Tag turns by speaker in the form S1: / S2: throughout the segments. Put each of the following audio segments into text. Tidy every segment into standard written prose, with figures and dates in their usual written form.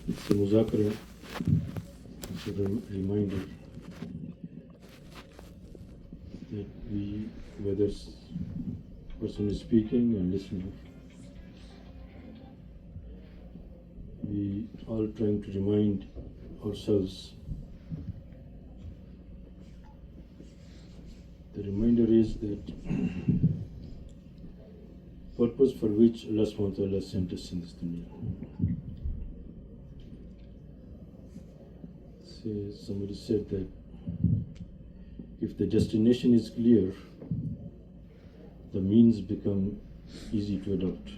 S1: It's a muzakara, it's a reminder that we, whether person is speaking and listening, we all trying to remind ourselves. The reminder is that purpose for which Allah subhanahu wa ta'ala sent us in this dunya. Somebody said that if the destination is clear, the means become easy to adopt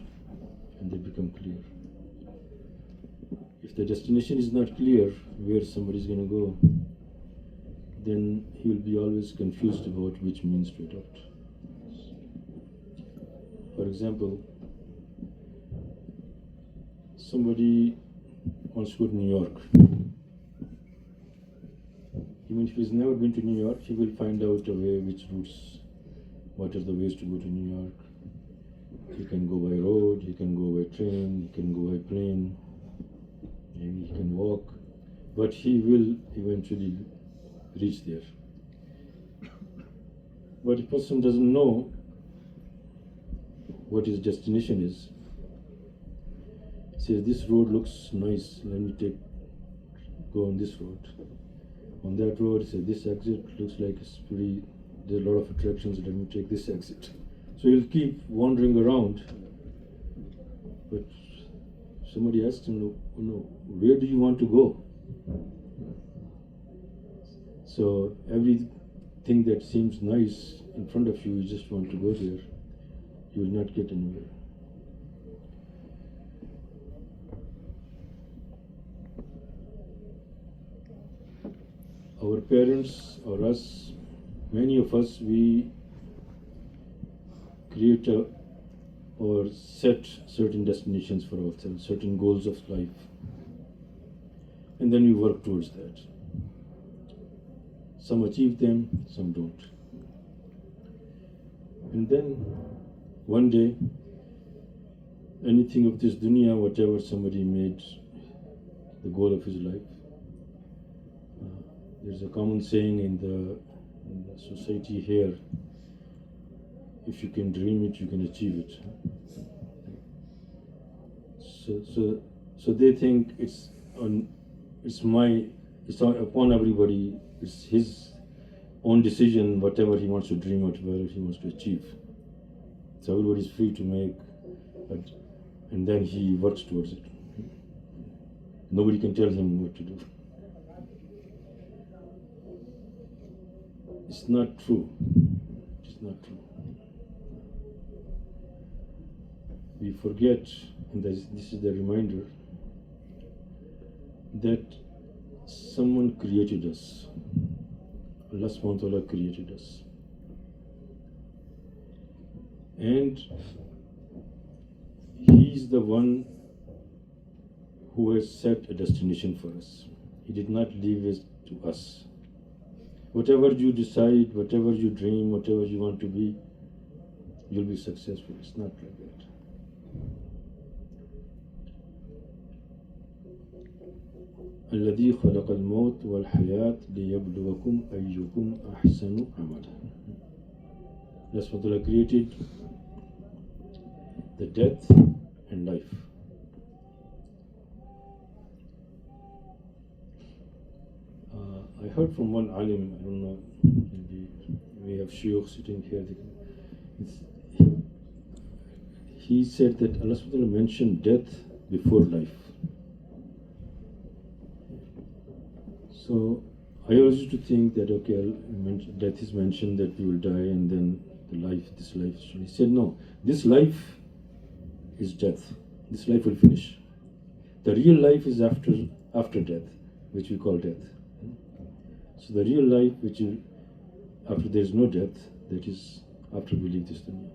S1: and they become clear. If the destination is not clear, where somebody is going to go, then he will be always confused about which means to adopt. For example, somebody wants to go to New York. Even if he's never been to New York, he will find out a way, which routes, what are the ways to go to New York. He can go by road, he can go by train, he can go by plane, maybe he can walk, but he will eventually reach there. But if a person doesn't know what his destination is, says this road looks nice, let me go on this road. On that road, says this exit looks like it's pretty, there's a lot of attractions, let me take this exit. So he'll keep wandering around. But somebody asked him, where do you want to go? So everything that seems nice in front of you, you just want to go there, you will not get anywhere. Our parents or us, many of us, we create or set certain destinations for ourselves, certain goals of life, and then we work towards that. Some achieve them, some don't. And then one day, anything of this dunya, whatever somebody made the goal of his life, there's a common saying in the society here, if you can dream it, you can achieve it. So they think it's upon everybody, it's his own decision, whatever he wants to dream, whatever he wants to achieve. So everybody's free to make, and then he works towards it. Nobody can tell him what to do. It's not true. It's not true. We forget, and this is the reminder, that someone created us. Allah subhanahu wa ta'ala created us. And He is the one who has set a destination for us. He did not leave it to us. Whatever you decide, whatever you dream, whatever you want to be, you'll be successful. It's not like that. الذي خلق الموت والحياة ليبلوكم أيكم أحسن عملا. Allah subhanahu wa ta'ala created the death and life. I heard from one alim, I don't know, maybe we have shaykh sitting here. He said that Allah subhanahu wa ta'ala mentioned death before life. So I always used to think that, okay, death is mentioned, that we will die, and then this life. So he said, no, this life is death. This life will finish. The real life is after death, which we call death. So the real life, which is after there is no death, that is after we leave this dunya.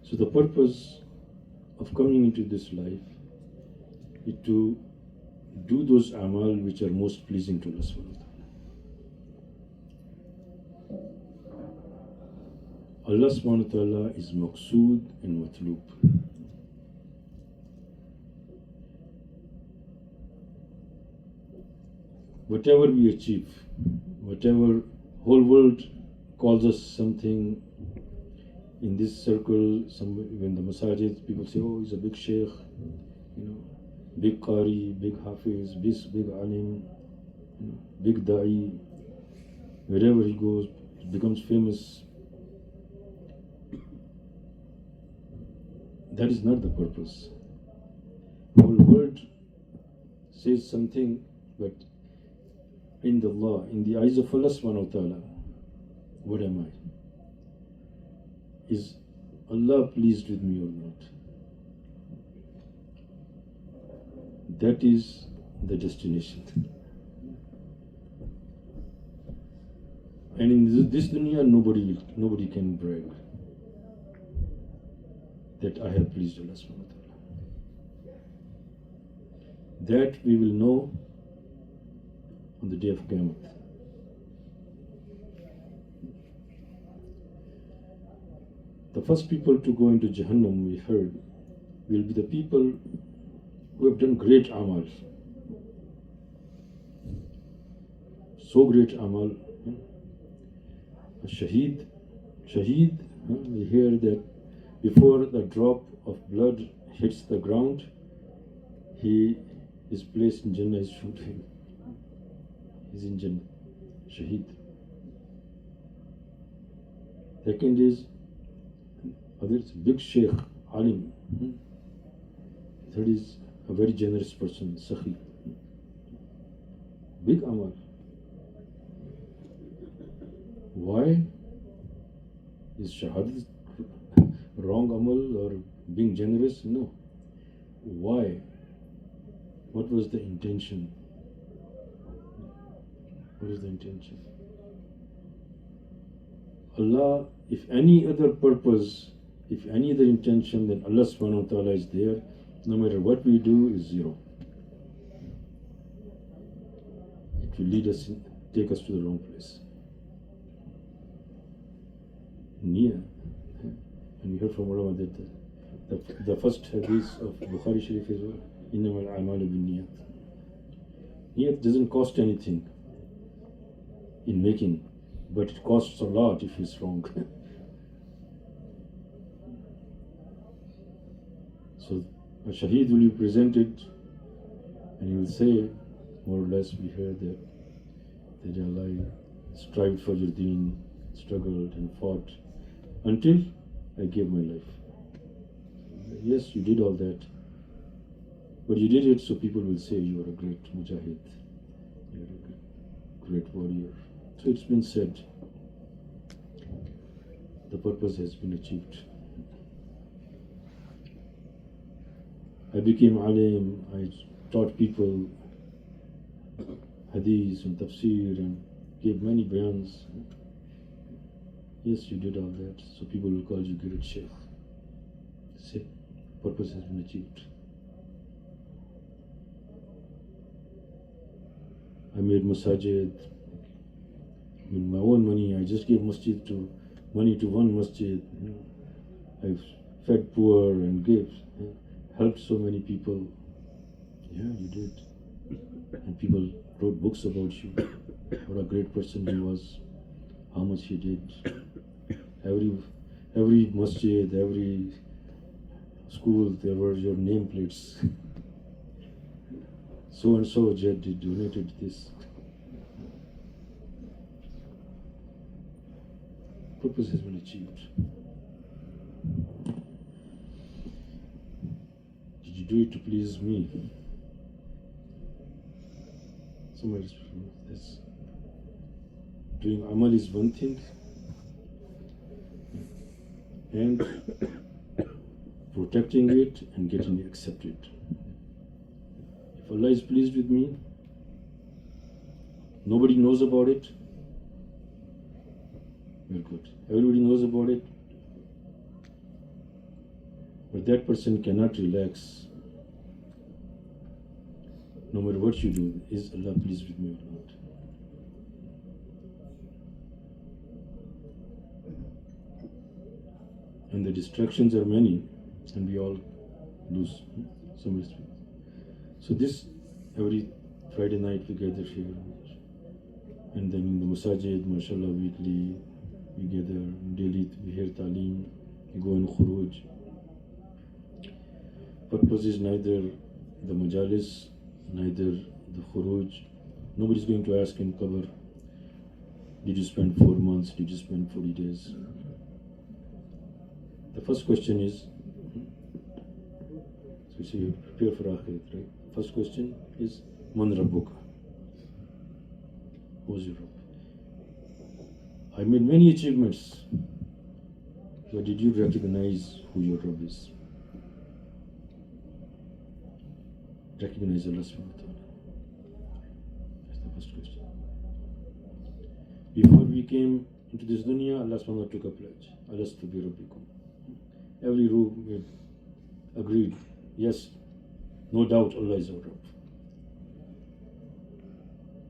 S1: So the purpose of coming into this life is to do those amal which are most pleasing to Allah subhanahu wa ta'ala. Allah subhanahu wa ta'ala is maqsood and matloob. whatever we achieve, whatever whole world calls us something, in this circle, when the masajid, people say, oh, he's a big sheikh, big qari, big hafiz, big alim, big da'i. Wherever he goes, he becomes famous. That is not the purpose. The whole world says something, but in the eyes of Allah subhanahu wa ta'ala, what am I? Is Allah pleased with me or not? That is the destination. And in this dunya, nobody can brag that I have pleased Allah subhanahu wa ta'ala. That we will know on the day of Qiyamah. The first people to go into Jahannam, we heard, will be the people who have done great amal. So great amal. A shaheed, we hear that before the drop of blood hits the ground, he is placed in Jannah, is shoot him. He's in Jannah, shaheed. Second is, others, big sheikh, alim. Third is a very generous person, sakhi. Big amal. Why is shahadat wrong amal or being generous? No. Why? What was the intention? What is the intention? Allah, if any other purpose, if any other intention, then Allah subhanahu wa ta'ala is there. No matter what we do, is zero. It will lead us, take us to the wrong place. Nia. And we heard from ulama that the first hadith of Bukhari Sharif is innamal a'malu binniyat. Niyat doesn't cost anything in making, but it costs a lot if it's wrong. So a shaheed will be presented and he will say, more or less, we heard that Allah strived for your deen, struggled and fought until I gave my life. Yes, you did all that, but you did it so people will say you are a great mujahid, you are a great warrior. So it's been said, the purpose has been achieved. I became alim, I taught people hadith and tafsir and gave many bayans. Yes, you did all that, so people will call you great sheikh. Say, purpose has been achieved. I made masajid. With my own money, I just gave money to one masjid. I've fed poor and gave, helped so many people. Yeah, you did. And people wrote books about you. What a great person he was. How much he did. Every masjid, every school, there were your nameplates. So and so Jed donated this. Purpose has been achieved. Did you do it to please me? Somebody this. Doing amal is one thing, and protecting it and getting it accepted. If Allah is pleased with me, nobody knows about it, we're good. Everybody knows about it, but that person cannot relax. No matter what you do, is Allah pleased with me or not? And the distractions are many, and we all lose some respect. So this, every Friday night we gather here, And then in the masajid, mashallah, weekly we gather, daily we hear taaleem, we go in khuruj. Purpose is neither the majalis, neither the khuruj. Nobody's going to ask in qabr, did you spend 4 months, did you spend 40 days? The first question is, so you prepare for akhirat, right? First question is, Man Rabbuka? Who's your Rabb? I made many achievements, but did you recognize who your Rabb is? Recognize Allah subhanahu wa ta'ala. That's the first question. Before we came into this dunya, Allah subhanahu wa ta'ala took a pledge. Alastu bi rabbikum. Every room agreed, yes, no doubt Allah is our Rabb.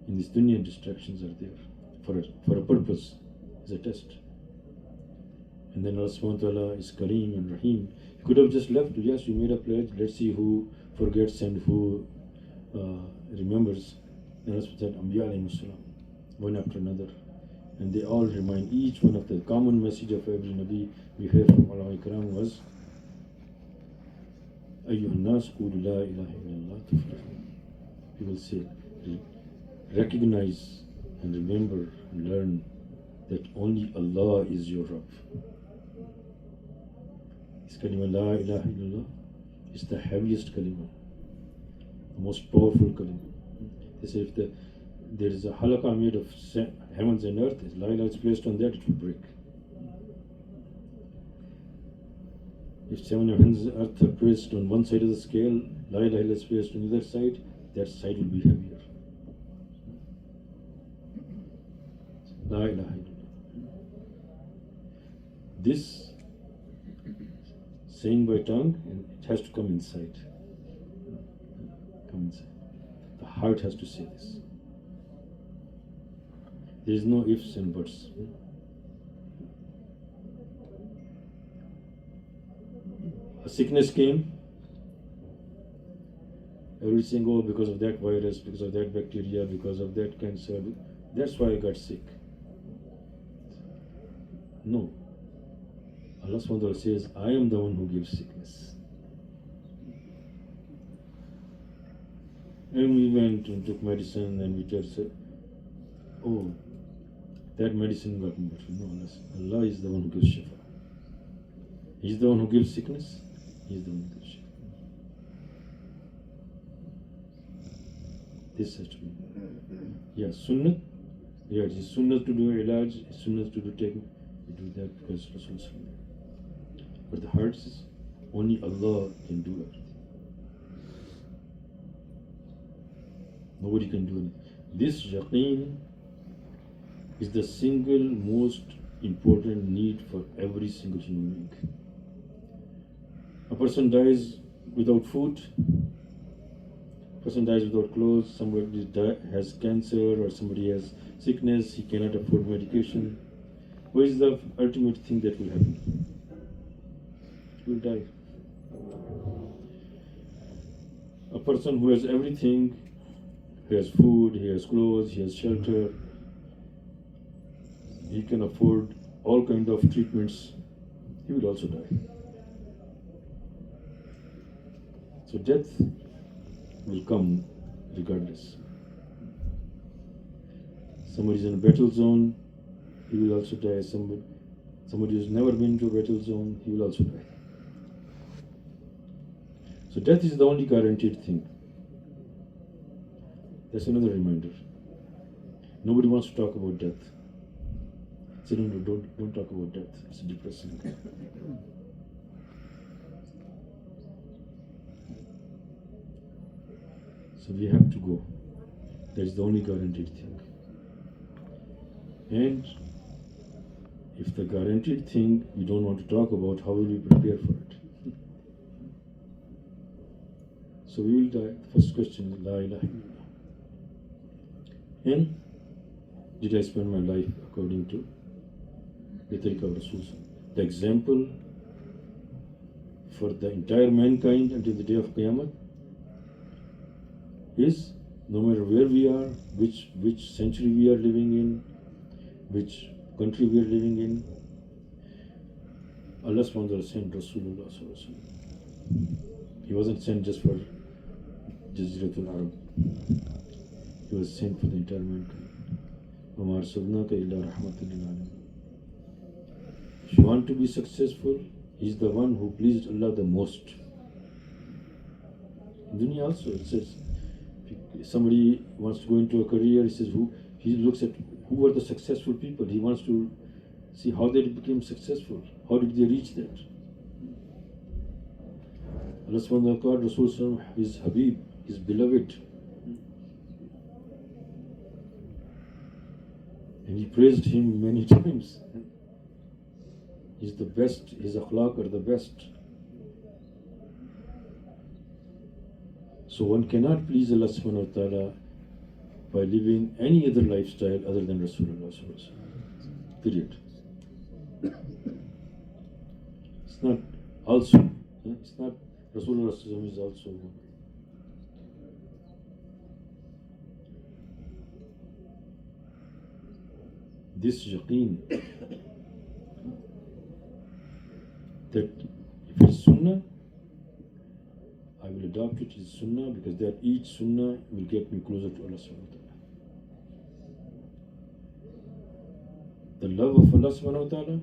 S1: In this dunya, distractions are there for a purpose, as a test. And then Allah subhanahu wa ta'ala is Kareem and Rahim. He could have just left, yes, we made a pledge, let's see who forgets and who remembers. And Allah subhanahu wa ta'ala, Anbiya alayhimus salam, one after another. And they all remind each one of the common message of every Nabi we heard from Ulama Ikram was, Ayyuhan nas qulu la ilaha illallah tuflihun. People say, recognize and remember and learn that only Allah is your Rabb. This kalima la ilaha illallah is the heaviest kalima, the most powerful kalima. They say if there is a halaqah made of heavens and earth, if la ilaha is placed on that, it will break. If 7 heavens and earth are placed on one side of the scale, la ilaha is placed on the other side, that side will be heavier. La ilaha illallah. This saying by tongue, and it has to come inside. Come inside. The heart has to say this. There is no ifs and buts. A sickness came. Everybody saying, oh, because of that virus, because of that bacteria, because of that cancer, that's why I got sick. No. Allah subhanahu wa ta'ala says, I am the one who gives sickness. And we went and took medicine and we just said, oh, that medicine got better. No, Allah is the one who gives shifa. He's the one who gives sickness. He's the one who gives shifa. This has to be. Yeah, sunnah. Yeah, it is sunnah to do ilaj, it's sunnah to do take. We do that because Rasul said. But the heart is only Allah can do everything. Nobody can do it. This yaqeen is the single most important need for every single human being. A person dies without food, a person dies without clothes, somebody has cancer or somebody has sickness, he cannot afford medication. What is the ultimate thing that will happen? He will die. A person who has everything, he has food, he has clothes, he has shelter, he can afford all kind of treatments, he will also die. So death will come regardless. Somebody is in a battle zone, he will also die. Somebody who's never been to a battle zone, he will also die. So death is the only guaranteed thing. That's another reminder. Nobody wants to talk about death. So don't talk about death. It's depressing. So we have to go. That is the only guaranteed thing. And if the guaranteed thing we don't want to talk about, how will we prepare for it? So we will die. The first question is La ilaha illallah. And did I spend my life according to the tariqah of Rasul? The example for the entire mankind until the day of Qiyamah is no matter where we are, which century we are living in, which country we are living in, Allah subhanahu wa ta'ala sent Rasulullah sallallahu alaihi wasallam. He wasn't sent just for Jaziratul Arab. He was sent for the entire mankind. وَمَا أَرْسَلْنَاكَ إِلَّا رَحْمَةً لِلْعَالَمِينَ. If you want to be successful, he's the one who pleased Allah the most. In dunya also, it says, if somebody wants to go into a career, he looks at who are the successful people. He wants to see how they became successful. How did they reach that? Allah subhanahu wa ta'ala called Rasul his Habib, his beloved. And he praised him many times. He's the best, his akhlaq are the best. So one cannot please Allah subhanahu wa ta'ala by living any other lifestyle other than Rasulullah sallallahu alaihi wasallam. Period. It's not also. It's not Rasulullah sallallahu alaihi wasallam is also. This yaqeen that if it's sunnah, I will adopt it as sunnah because that each sunnah will get me closer to Allah subhanahu wa ta'ala. The love of Allah subhanahu wa ta'ala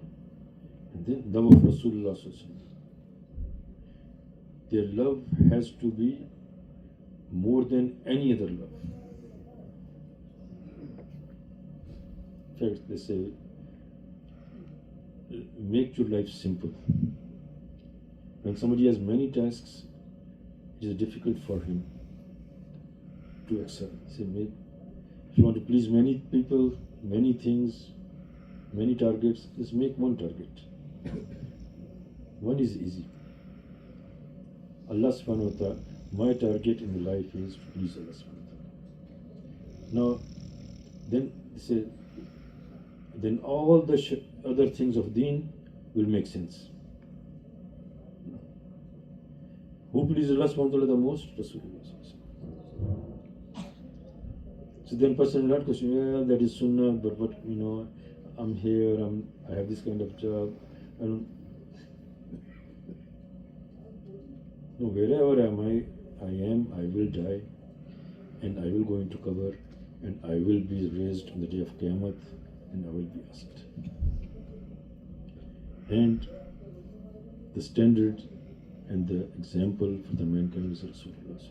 S1: and then love of Rasulullah sallallahu alaihi wasallam. Their love has to be more than any other love. In fact, they say, make your life simple. When somebody has many tasks, it is difficult for him to excel. Say, if you want to please many people, many things, many targets, just make one target. One is easy. Allah subhanahu wa ta'ala, my target in the life is to please Allah subhanahu wa ta'ala. Now, then say, then all the other things of deen will make sense. Who pleases Allah subhanahu wa ta'ala the most? Rasulullah. So then person will not question, well, that is sunnah, but what, I'm here, I have this kind of job. No, wherever I am, I will die, and I will go into qabr, and I will be raised on the day of Qiyamah, and I will be asked. And the standard and the example for the mankind is Rasulullah.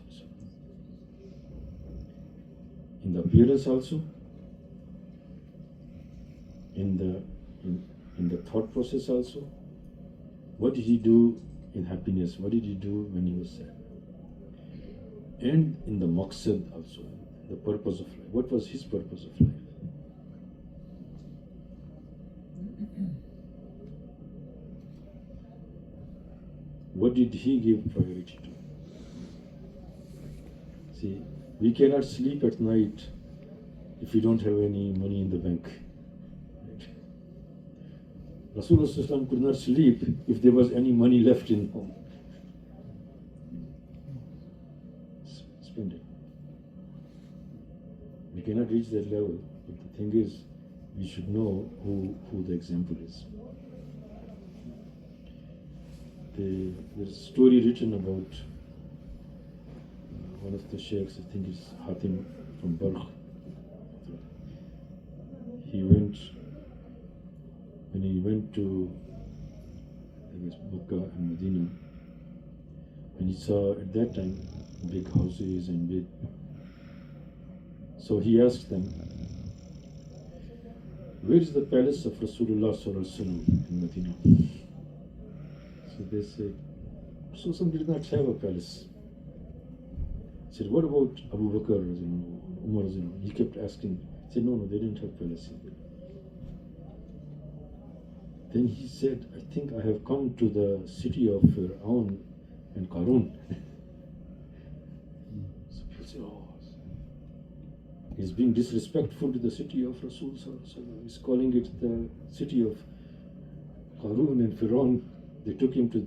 S1: In the appearance also, in the thought process also, what did he do in happiness? What did he do when he was sad? And in the maqsad also, the purpose of life. What was his purpose of life? What did he give priority to? See, we cannot sleep at night if we don't have any money in the bank. Rasulullah could not sleep if there was any money left in home. Spend it. We cannot reach that level, but the thing is, we should know who the example is. There's a story written about one of the sheikhs, I think it's Hatim from Balkh. When he went to, I guess, Mecca and Medina, and he saw at that time big houses and big. So he asked them, where is the palace of Rasulullah sallallahu alaihi wasallam in Medina? So they said, Rasulullah did not have a palace. He said, what about Abu Bakr, Umar? He kept asking. He said, no, they didn't have palace. Then he said, I think I have come to the city of Fir'aun and Qarun. So people say, oh, he's being disrespectful to the city of Rasul. He's calling it the city of Qarun and Fir'aun. They took him to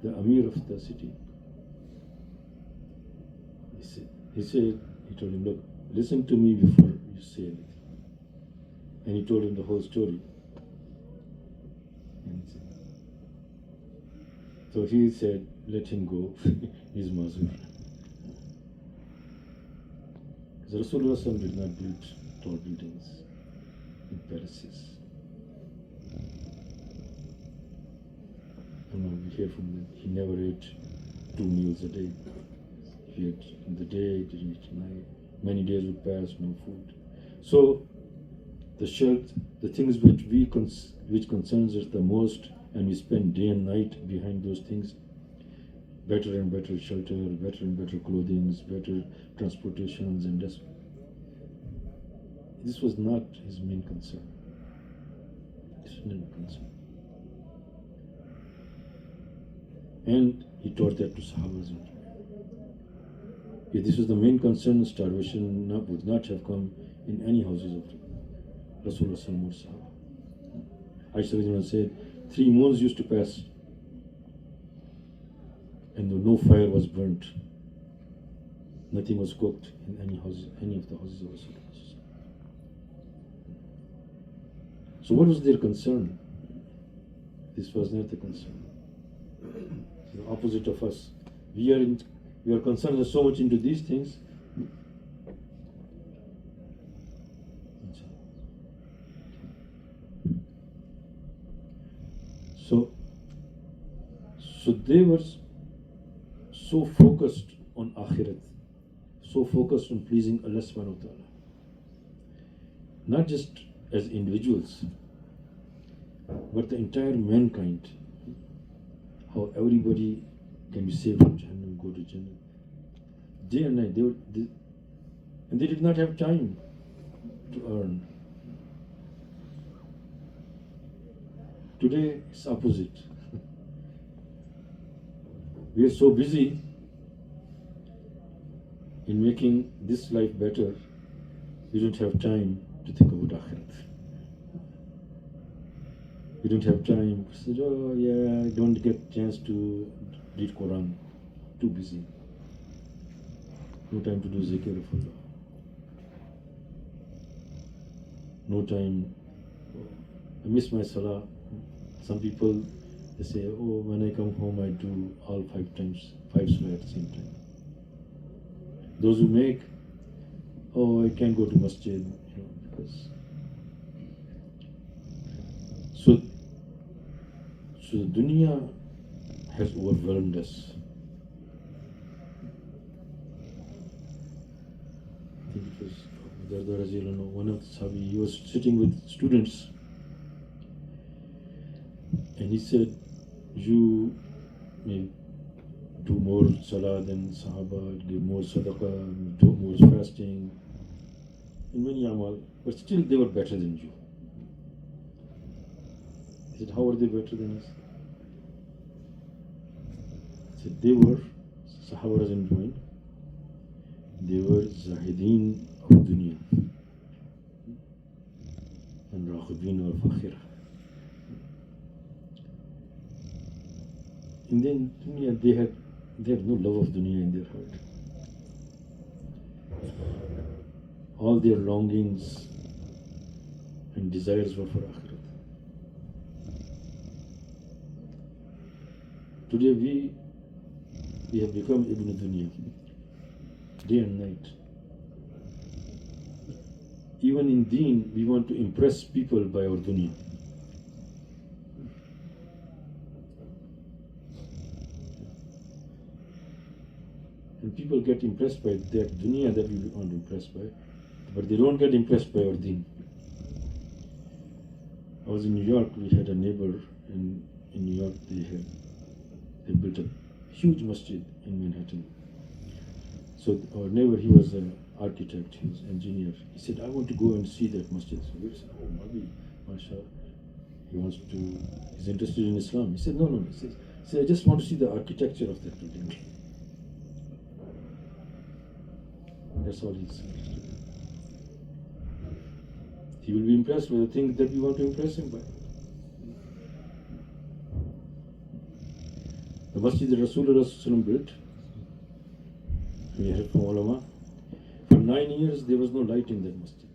S1: the Amir of the city. He told him, look, listen to me before you say anything. And he told him the whole story. And so he said, let him go. He's Mazur. Because Rasulullah did not build tall buildings in palaces. We hear from him, he never ate 2 meals a day. He ate in the day, didn't eat at night. Many days would pass, no food. So the things which concerns us the most, and we spend day and night behind those things, better and better shelter, better and better clothing, better transportations, and this was not his main concern. This was never concern. And he taught that to Sahabas. If this was the main concern, starvation would not have come in any houses of Rasulullah or Sahaba. Aisha said, 3 moons used to pass and no fire was burnt. Nothing was cooked in any of the houses of Rasulullah. So what was their concern? This was not the concern. The opposite of us. We are concerned so much into these things. So they were so focused on akhirat, so focused on pleasing Allah subhanahu wa ta'ala. Not just as individuals, but the entire mankind. How everybody can be saved from Jahannam, go to Jannah. Day and night, and they did not have time to earn. Today, it's opposite. We are so busy in making this life better, we don't have time to think about Akhirat. We don't have time to say, oh yeah, I don't get chance to read Quran. Too busy. No time to do zikr of Allah. No time. I miss my salah. Some people, they say, oh, when I come home, I do all 5 salah at the same time. Those who make, oh, I can't go to masjid, because. So the dunya has overwhelmed us. I think it was Darda Razil, one of the Sahabi, he was sitting with students and he said, you may do more salah than Sahaba, give more sadaqah, do more fasting, in many amal, but still they were better than you. He said, how are they better than us? He said, they were, Sahaba was enjoying, they were Zahideen of dunya and Raghibeen of akhirah. And then dunya, they had no love of dunya in their heart. All their longings and desires were for akhirat. Today we have become Ibn Dunya, day and night. Even in deen, we want to impress people by our dunya. And people get impressed by that dunya that we want to impress by, but they don't get impressed by our deen. I was in New York, we had a neighbor in New York, they built a huge masjid in Manhattan. So our neighbor, he was an architect, he was an engineer. He said, I want to go and see that masjid. So we said, oh, maybe, mashallah, he's interested in Islam. He said, no. He said, I just want to see the architecture of that building. That's all he's interested in. He will be impressed with the things that we want to impress him by. The masjid that Rasulullah built, we heard from ulama, from 9 years there was no light in that masjid.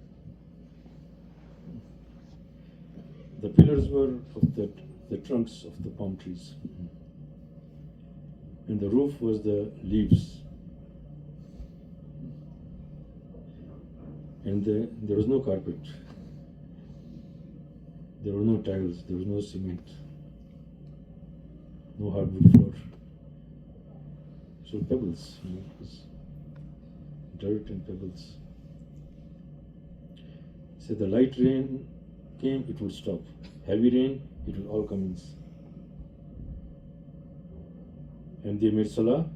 S1: The pillars were of the trunks of the palm trees. And the roof was the leaves. And there was no carpet. There were no tiles, there was no cement, no hardwood floor. So pebbles, it was dirt and pebbles. So the light rain came, it would stop. Heavy rain, it would all come in. And they made salah,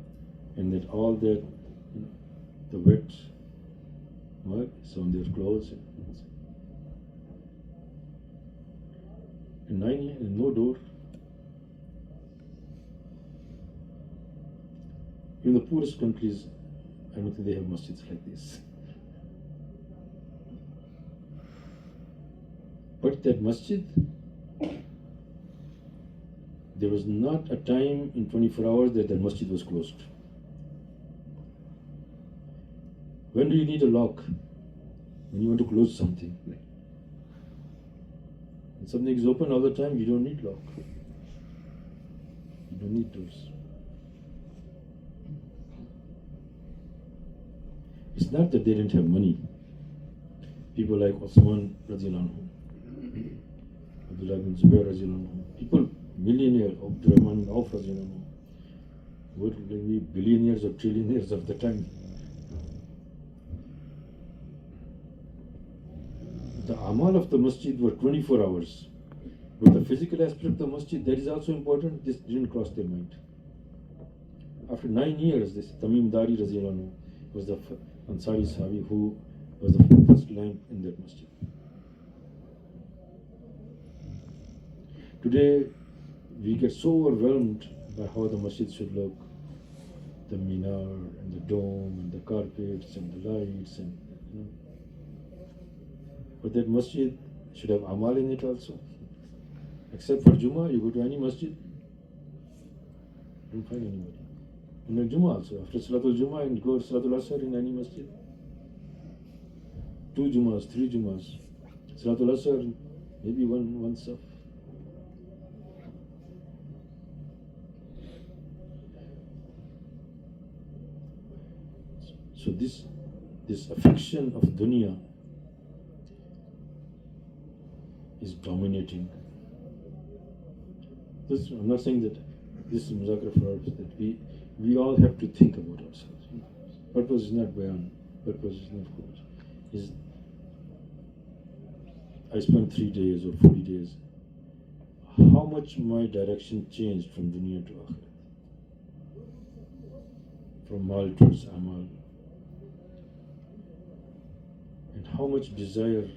S1: and that all the wet mud is on their clothes. And 9 years, and no door. In the poorest countries, I don't think they have masjids like this. But that masjid, there was not a time in 24 hours that masjid was closed. When do you need a lock? When you want to close something. When something is open all the time, you don't need lock. You don't need doors. It's not that they didn't have money. People like Osman Radiallahu anhu, Abdullah bin Zubair Radiallahu anhu, people, millionaire, Abdurrahman bin Auf Radiallahu anhu, were maybe billionaires or trillionaires of the time. The amal of the masjid were 24 hours. But the physical aspect of the masjid, that is also important, this didn't cross their mind. After 9 years, this Tamim Dari Radiallahu anhu was the Ansari Sahabi who was the first lamp in that masjid. Today, we get so overwhelmed by how the masjid should look, the minar and the dome and the carpets and the lights and But that masjid should have amal in it also. Except for Jummah, you go to any masjid, you don't find anybody. And then Jummah also, after Salatul Jummah, and go to Salatul Asr in any masjid. 2 Jummahs, 3 Jummahs. Salatul Asr, maybe one saf. So this affection of dunya is dominating. I'm not saying that this is Muzakara for us, that we all have to think about ourselves. Purpose is not bayan, purpose is not good. I spent 3 days or 40 days. How much my direction changed from dunya to akhirat? From mal towards amal. And how much desire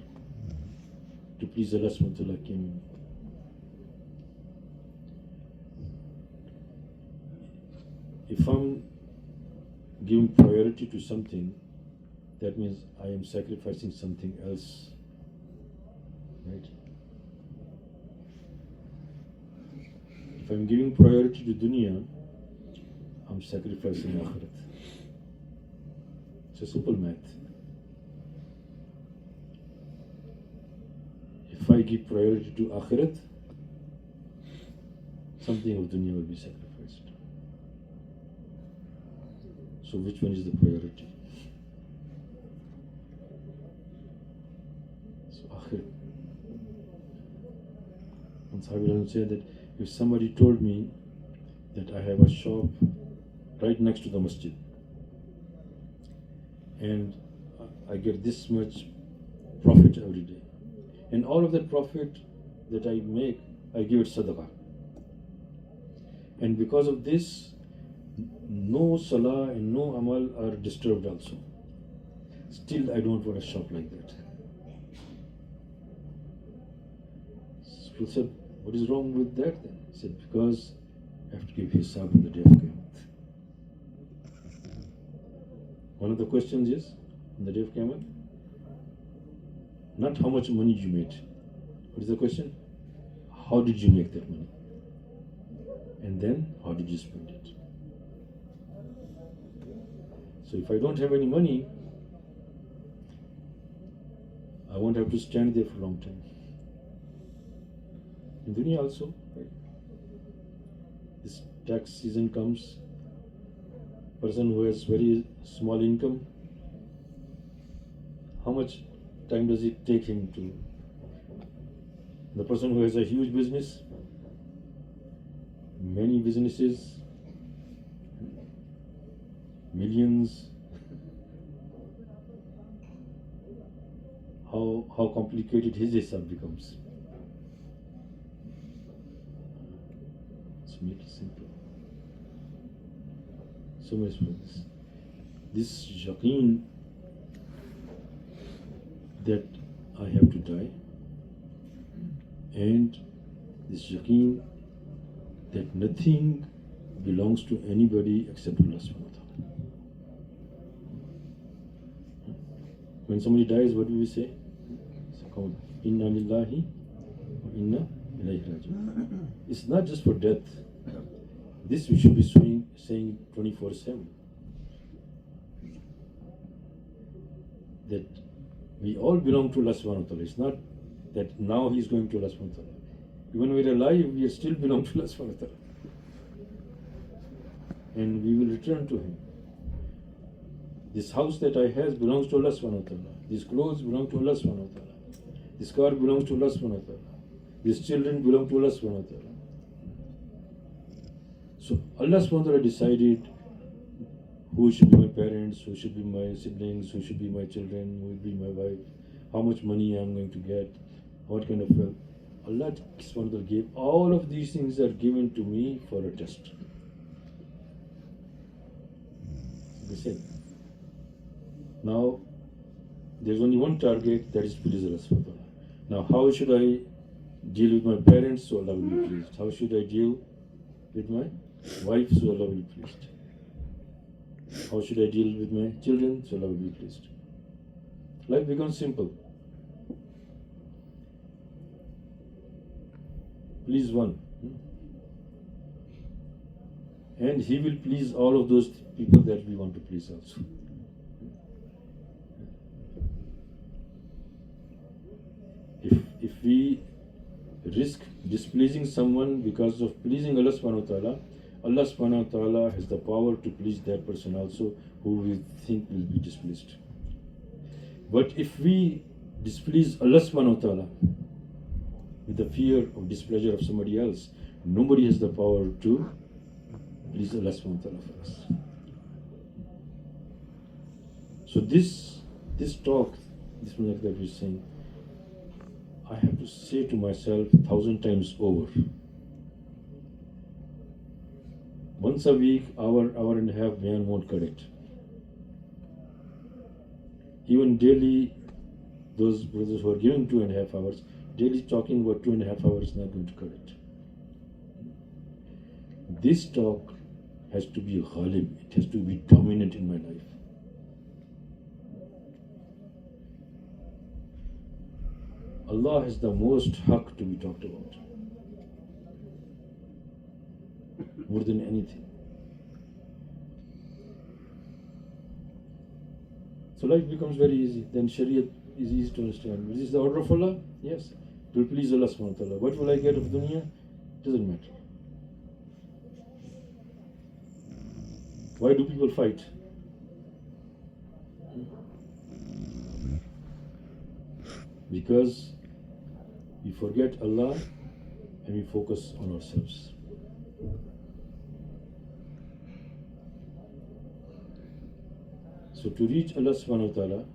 S1: to please Allah subhanahu wa ta'ala came in. If I'm giving priority to something, that means I am sacrificing something else. Right? If I'm giving priority to dunya, I'm sacrificing akhirat. It's a simple math. If I give priority to akhirat, something of dunya will be sacrificed. So which one is the priority? So akhirat. And Sahabi said that if somebody told me that I have a shop right next to the masjid and I get this much profit every day, and all of that profit that I make, I give it sadaqah. And because of this, no salah and no amal are disturbed also. Still, I don't want a shop like that. So he said, what is wrong with that then? He said, because I have to give hisab on the day of Qiyamah. One of the questions is, on the day of Qiyamah, not how much money you made. What is the question? How did you make that money? And then, how did you spend it? So if I don't have any money, I won't have to stand there for a long time. In dunya also, right? This tax season comes, person who has very small income, how much time does it take him to? The person who has a huge business, many businesses, millions, how complicated his hisab becomes. So make it simple. So much for this. This yaqeen that I have to die, and this yaqeen that nothing belongs to anybody except Allah subhanahu wa ta'ala. When somebody dies, what do we say? Inna lillahi wa inna ilayhi raji'un. It's not just for death. This we should be saying 24/7. That we all belong to Allah subhanahu wa ta'ala. It's not that now he's going to Allah subhanahu wa ta'ala. Even when we're alive, we still belong to Allah subhanahu wa ta'ala. And we will return to him. This house that I have belongs to Allah subhanahu wa ta'ala. These clothes belong to Allah subhanahu wa ta'ala. This car belongs to Allah subhanahu wa ta'ala. These children belong to Allah subhanahu wa ta'ala. So Allah subhanahu wa ta'ala decided who should be my parents, who should be my siblings, who should be my children, who will be my wife, how much money I am going to get, what kind of wealth. Allah subhanahu wa ta'ala gave all of these things are given to me for a test. They said. Now there's only one target, that is to please Allah subhanahu wa ta'ala. Now how should I deal with my parents so Allah will be pleased? How should I deal with my wife so Allah will be pleased? How should I deal with my children so Allah will be pleased? Life becomes simple. Please one. And he will please all of those people that we want to please also. If we risk displeasing someone because of pleasing Allah subhanahu wa ta'ala, Allah subhanahu wa ta'ala has the power to please that person also who we think will be displeased. But if we displease Allah subhanahu wa ta'ala with the fear of displeasure of somebody else, nobody has the power to please Allah subhanahu wa ta'ala for us. So this talk, this that we're saying, I have to say to myself 1,000 times over. Once a week, hour and a half, man won't cut it. Even daily, those brothers who are giving 2.5 hours, daily talking about 2.5 hours is not going to cut it. This talk has to be ghalib, it has to be dominant in my life. Allah has the most haqq to be talked about, more than anything. So life becomes very easy. Then Shariat is easy to understand. Is this the order of Allah? Yes. It will please Allah subhanahu wa ta'ala. What will I get of dunya? Doesn't matter. Why do people fight? Because we forget Allah and we focus on ourselves. So to reach Allah subhanahu wa ta'ala,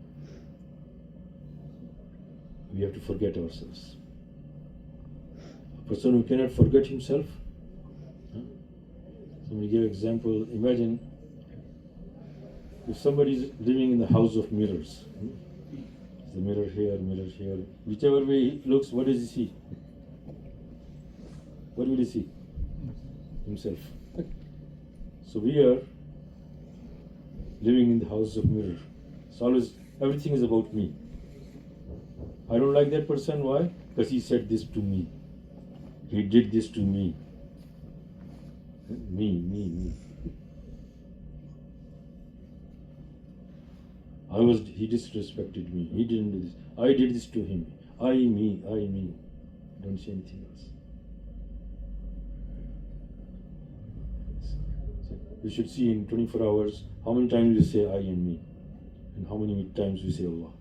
S1: we have to forget ourselves. A person who cannot forget himself, somebody gave example, imagine if somebody is living in the house of mirrors. The mirror here, whichever way he looks, what does he see? What will he see? Himself. So we are living in the house of mirror. It's always, everything is about me. I don't like that person, why? Because he said this to me. He did this to me. Me. He disrespected me. He didn't do this. I did this to him. I, me. Don't say anything else. So we should see in 24 hours how many times we say I and me, and how many times we say Allah.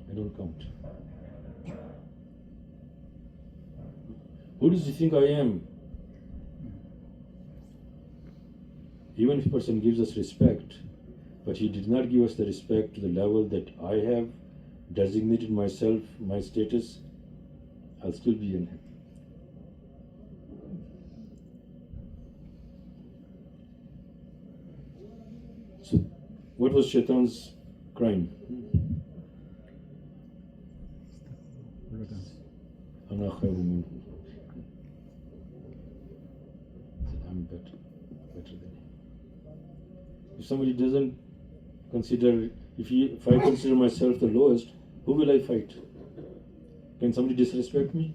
S1: I don't count. Who does he think I am? Even if a person gives us respect, but he did not give us the respect to the level that I have designated myself, my status, I'll still be unhappy. So, what was Shaitan's crime? I'm better than him. If somebody doesn't consider, if I consider myself the lowest, who will I fight? Can somebody disrespect me?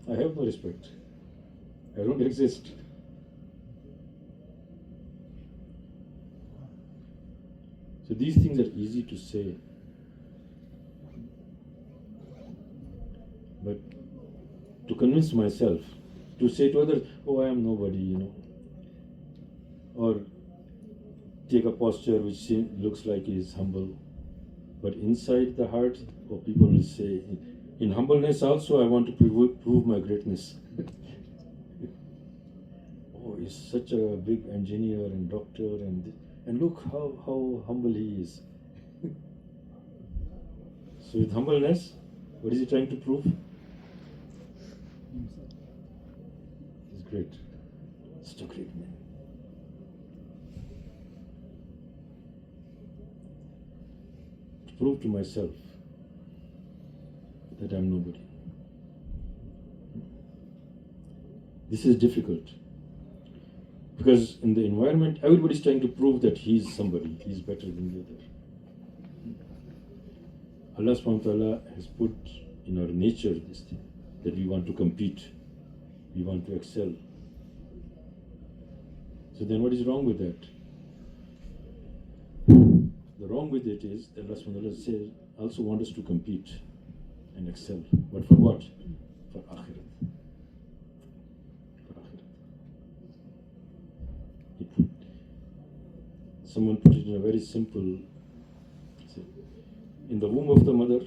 S1: I have no respect. I don't exist. So these things are easy to say, but to convince myself, to say to others, oh, I am nobody, or take a posture which looks like he is humble, but inside the heart, people will say, in humbleness also I want to prove my greatness. Oh, he's such a big engineer and doctor, and look how humble he is. So with humbleness, what is he trying to prove? He's great. Such a great man. To prove to myself that I'm nobody. This is difficult. Because in the environment, everybody's trying to prove that he's somebody, he's better than the other. Allah subhanahu wa ta'ala has put in our nature this thing, that we want to compete, we want to excel. So then what is wrong with that? The wrong with it is that Allah subhanahu wa ta'ala says, also want us to compete and excel. But for what? For akhirat. Someone put it in a very simple, in the womb of the mother,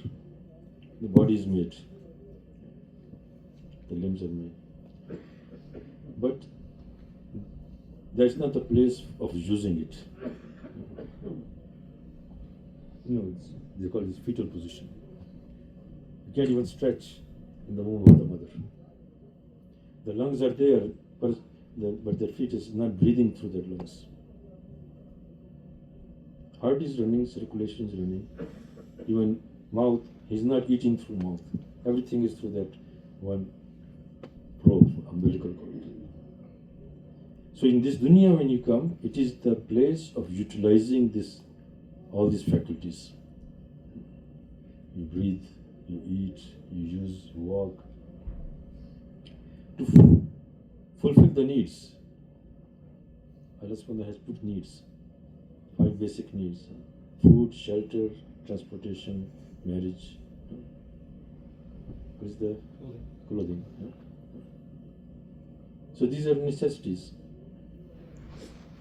S1: the body is made, the limbs are made. But that's not the place of using it. They call it fetal position. You can't even stretch in the womb of the mother. The lungs are there, but their fetus is not breathing through their lungs. Heart is running, circulation is running. Even mouth, he's not eating through mouth. Everything is through that one probe, umbilical cord. So in this dunya, when you come, it is the place of utilizing all these faculties. You breathe, you eat, you use, you walk. To fulfill the needs. Allah subhanahu wa ta'ala has put needs. 5 basic needs: food, shelter, transportation, marriage. What is the clothing? So these are necessities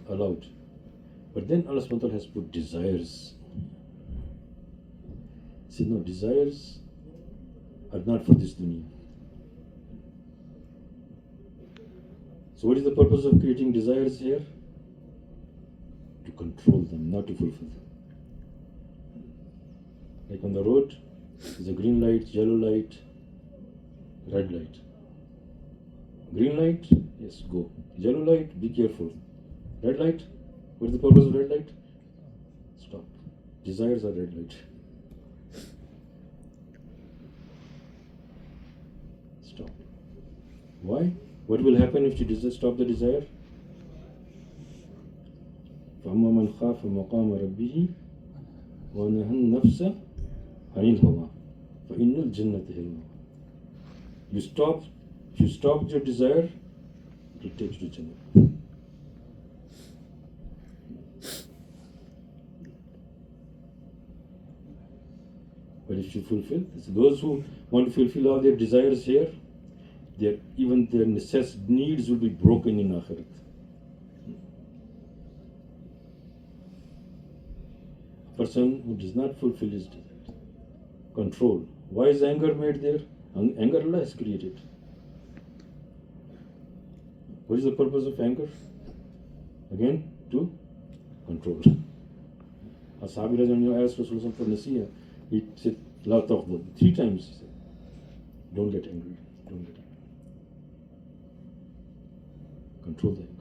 S1: allowed. But then Allah subhanahu wa ta'ala has put desires. See, no, desires are not for this dunya. So what is the purpose of creating desires here? To control them, not to fulfill them. Like on the road, there's a green light, yellow light, red light. Green light, yes, go. Yellow light, be careful. Red light, what is the purpose of red light? Stop. Desires are red light. Stop. Why? What will happen if you stop the desire? فَأَمَّا مَنْ خَافَ مَقَامَ رَبِّهِ وَنَهَى النَّفْسَ عَنِ الْهَوَىٰ فَإِنَّ الْجَنَّةَ هِيَ الْمَأْوَىٰ. If you stop your desire, it will take you to Jannah. if you fulfill, so those who want to fulfill all their desires here, even their needs will be broken in Akhirat. A person who does not fulfill his desires, control. Why is anger made there? Anger Allah has created. What is the purpose of anger? Again, to control. Ashabi Rajan asked Rasulullah for Nasiya. He said, La taghdab. 3 times he said, don't get angry. Don't get angry. Control the anger.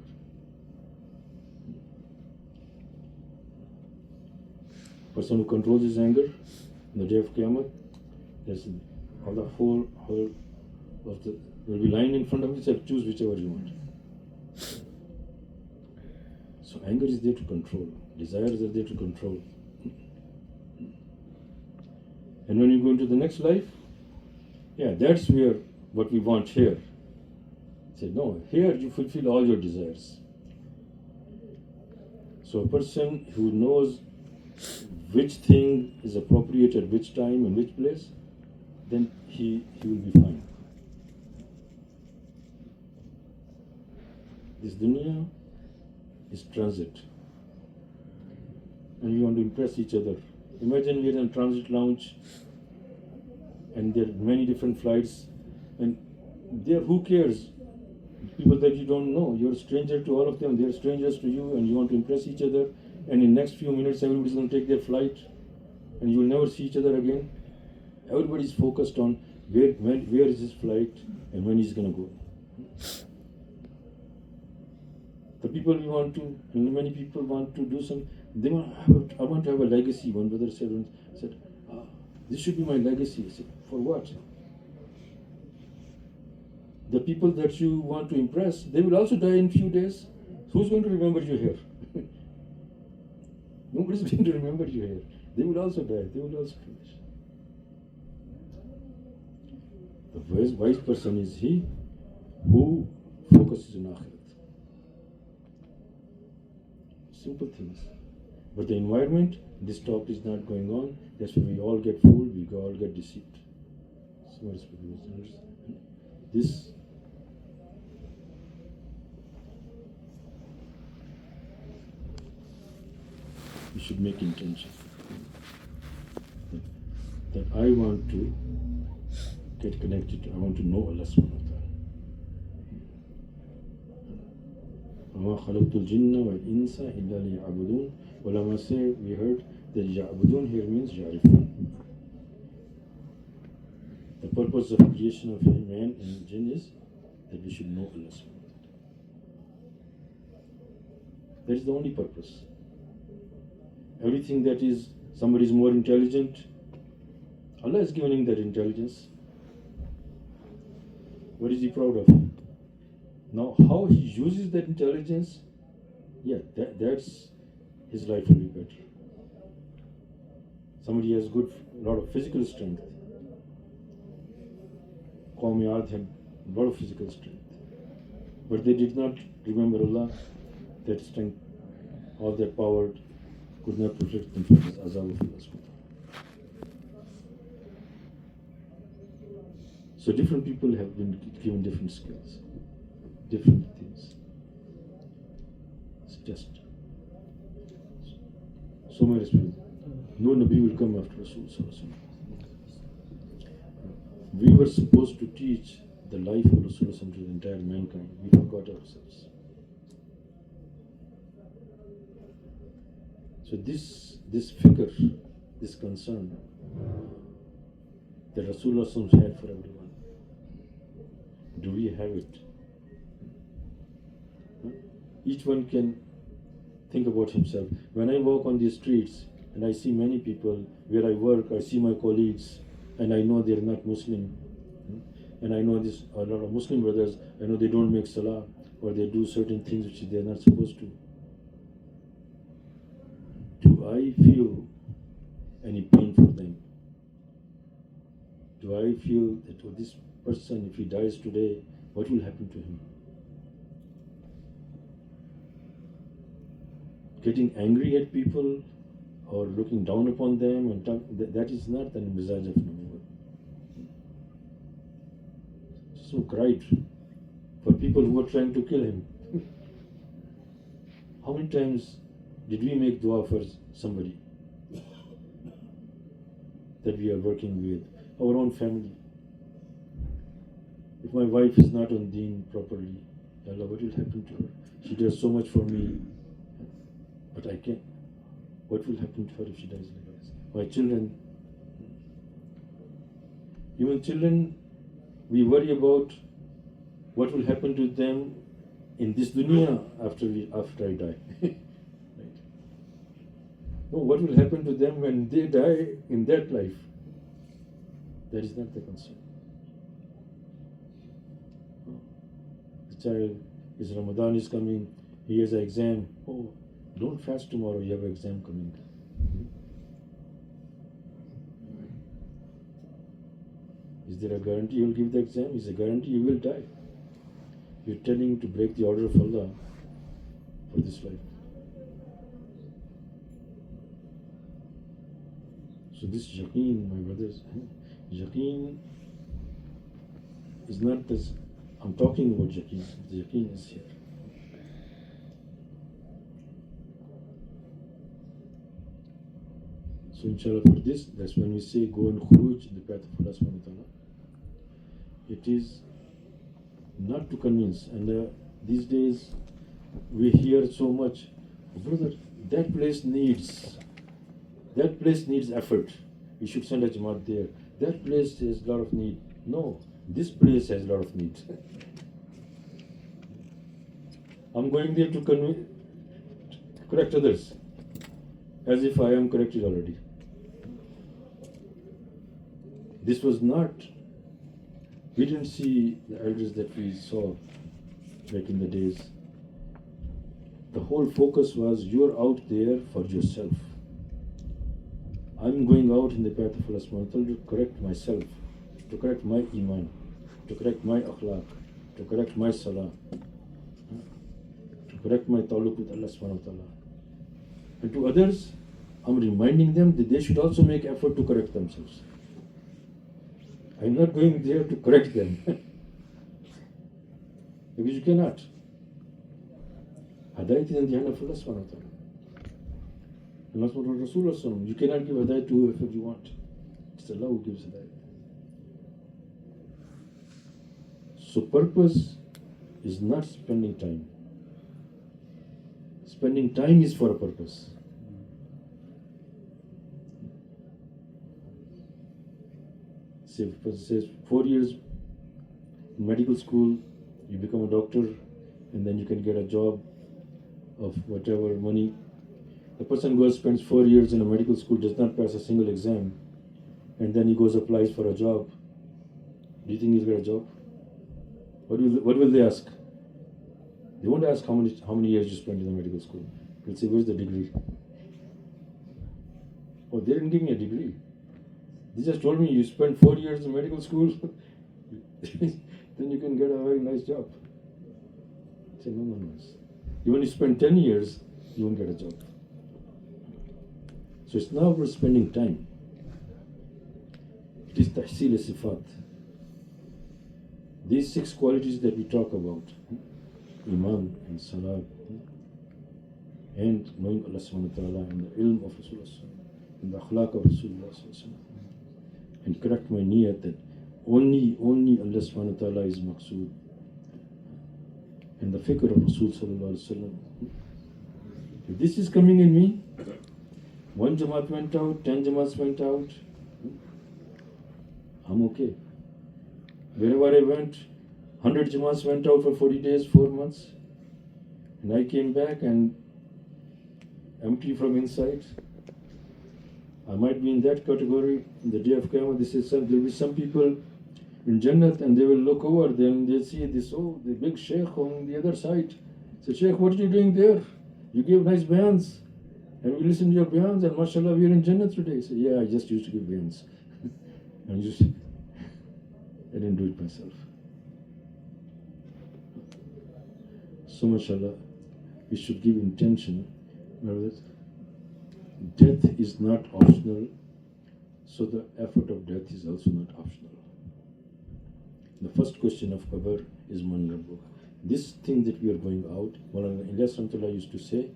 S1: Person who controls his anger on the day of Qiyamah, there's all the whole of the will be lying in front of you, so choose whichever you want. So anger is there to control. Desires are there to control. And when you go into the next life, that's where what we want here. Say, no, here you fulfill all your desires. So a person who knows which thing is appropriate at which time and which place, then he will be fine. This dunya is transit. And we want to impress each other. Imagine we are in a transit lounge and there are many different flights, and there, who cares? People that you don't know, you're a stranger to all of them, they're strangers to you, and you want to impress each other, and in the next few minutes everybody's going to take their flight and you will never see each other again. Everybody's focused on where is his flight and when he's going to go. The people we want to, and many people want to do some, I want to have a legacy. One brother said, this should be my legacy. I said, for what? The people that you want to impress, they will also die in few days. Who's going to remember you here? Nobody's going to remember you here. They will also die. They will also finish. The wise person is he who focuses on Akhirat. Simple things. But the environment, this talk is not going on. That's why we all get fooled, we all get deceived. So this you should make intention that I want to get connected to, I want to know Allah subhanahu wa ta'ala. وَمَا خَلَقْتُ الْجِنَّ وَالْإِنسَ إِلَّا لِيَعْبُدُونَ. Ulama say, we heard that يَعْبُدُونَ here means يَعْرِفُونَ. The purpose of creation of man and jinn is that we should know Allah subhanahu wa ta'ala. That is the only purpose. Everything that is, somebody is more intelligent, Allah has given him that intelligence. What is he proud of? Now, how he uses that intelligence, that's his life will be better. Somebody has a lot of physical strength. Qawm Aad had a lot of physical strength. But they did not remember Allah. That strength, all that power could not protect them from his azab of Allah. So different people have been given different skills, different things. It's just so many people. No Nabi will come after Rasulullah. We were supposed to teach the life of Rasulullah to the entire mankind. We forgot ourselves. So this fikr, this concern that Rasulullah had for everyone, do we have it? Each one can think about himself. When I walk on these streets and I see many people where I work, I see my colleagues, and I know they're not Muslim, and I know a lot of Muslim brothers, I know they don't make salah, or they do certain things which they're not supposed to. Do I feel any pain for them? Do I feel that this person, if he dies today, what will happen to him? Getting angry at people or looking down upon them and that is not the mizaj of Nabi. So cried for people who were trying to kill him. How many times did we make dua for somebody that we are working with, our own family? If my wife is not on deen properly, Allah, what will happen to her? She does so much for me, but I can't. What will happen to her if she dies like this? My children, even children, we worry about what will happen to them in this dunya after I die. Right? No, what will happen to them when they die in that life? That is not the concern. The child, his Ramadan is coming, he has an exam. Oh, don't fast tomorrow, you have an exam coming. Is there a guarantee you will give the exam? Is a guarantee you will die? You're telling him to break the order of Allah for this life. So this yaqeen, my brothers, yaqeen is not as I'm talking about yaqeen. The yaqeen is here. So inshallah for this, that's when we say go and khuruj in the path of Allah subhanahu wa ta'ala. It is not to convince. And these days we hear so much, oh, brother, that place needs effort. We should send a Jamaat there. That place has a lot of need. No, this place has a lot of need. I'm going there to correct others, as if I am corrected already. This was not, we didn't see the elders that we saw back in the days. The whole focus was you're out there for yourself. I'm going out in the path of Allah subhanahu wa ta'ala to correct myself, to correct my iman, to correct my akhlaq, to correct my salah, to correct my ta'alluq with Allah subhanahu wa ta'ala. And to others, I'm reminding them that they should also make effort to correct themselves. I'm not going there to correct them. Because you cannot. Hidayat is in the hand of Allah subhanahu wa ta'ala. And that's what Rasulullah said. You cannot give hidayat to whoever you want. It's Allah who gives hidayat. So purpose is not spending time. Spending time is for a purpose. Say, if a person says 4 years in medical school, you become a doctor, and then you can get a job of whatever money. The person goes, spends 4 years in a medical school, does not pass a single exam, and then he goes, applies for a job. Do you think he'll get a job? What will they ask? They won't ask how many years you spent in the medical school. They'll say, where's the degree? Oh, they didn't give me a degree. They just told me you spent 4 years in medical school, then you can get a very nice job. I say, no. Even if you spend 10 years, you won't get a job. So it's now about spending time. It is tahsil sifat. These 6 qualities that we talk about, iman and salah, and knowing Allah subhanahu wa ta'ala, and the ilm of Rasulullah, and the akhlaq of Rasulullah, and correct my niyat that only Allah subhanahu wa ta'ala is maqsood, and the fikr of Rasul sallallahu alaihi wasallam. If this is coming in me, 1 Jamaat went out, 10 Jamaats went out, I'm okay. Wherever I went, 100 Jamaats went out for 40 days, 4 months, and I came back and empty from inside. I might be in that category. In the day of Qiyamah, there will be some people in Jannat, and they will look over them, they'll see this, the big Shaykh on the other side. Say, Shaykh, what are you doing there? You gave nice bayans, and we listened to your bayans, and mashallah, we are in Jannat today. Say, yeah, I just used to give bayans. I didn't do it myself. So mashallah, we should give intention. Remember that? death is not optional, so the effort of death is also not optional. The first question of Qabr is Man Rabbuk. This thing that we are going out, Maulana Ilyas Rahmatullah used to say,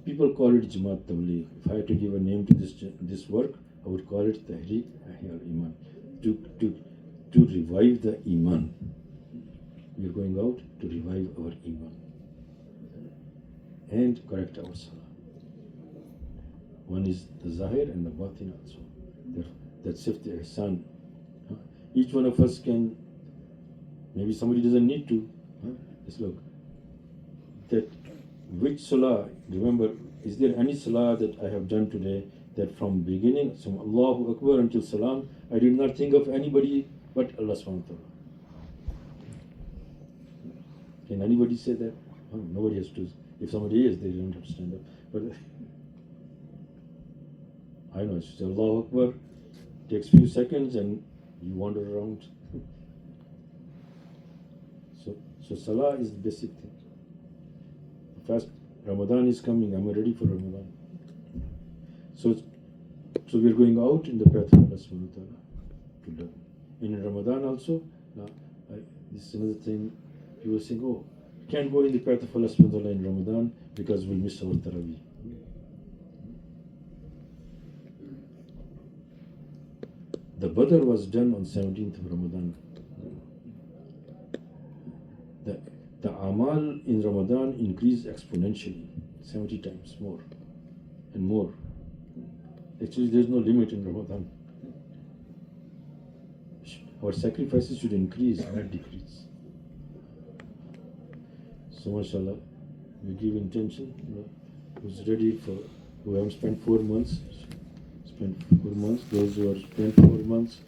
S1: people call it Jamaat Tabligh. If I had to give a name to this work, I would call it Tahriq Ihya al-Iman, to revive the Iman. We are going out to revive our Iman and correct our Salah. One is the Zahir and the Batin also. That's if the Ihsan. Each one of us can, maybe somebody doesn't need to. Just look. That which Salah, remember, is there any Salah that I have done today that from beginning, from Allahu Akbar until Salam, I did not think of anybody but Allah subhanahu wa ta'ala? Can anybody say that? Nobody has to. If somebody is, they don't have to stand up. But I know, it's Allahu Akbar, takes few seconds and you wander around. So Salah is the basic thing. First, Ramadan is coming, I'm ready for Ramadan. So we're going out in the path of Allah subhanahu wa ta'ala to learn. In Ramadan also, this is another thing, people saying, oh, can't go in the path of Allah subhanahu wa ta'ala in Ramadan because we'll miss our Taraweeh. The Badr was done on 17th of Ramadan. The Amal in Ramadan increased exponentially, 70 times more and more. Actually, there's no limit in Ramadan. Our sacrifices should increase, not decrease. So, mashallah, we give intention. Who's ready for, who have spent 4 months, spent 4 months. Those who have spent 4 months,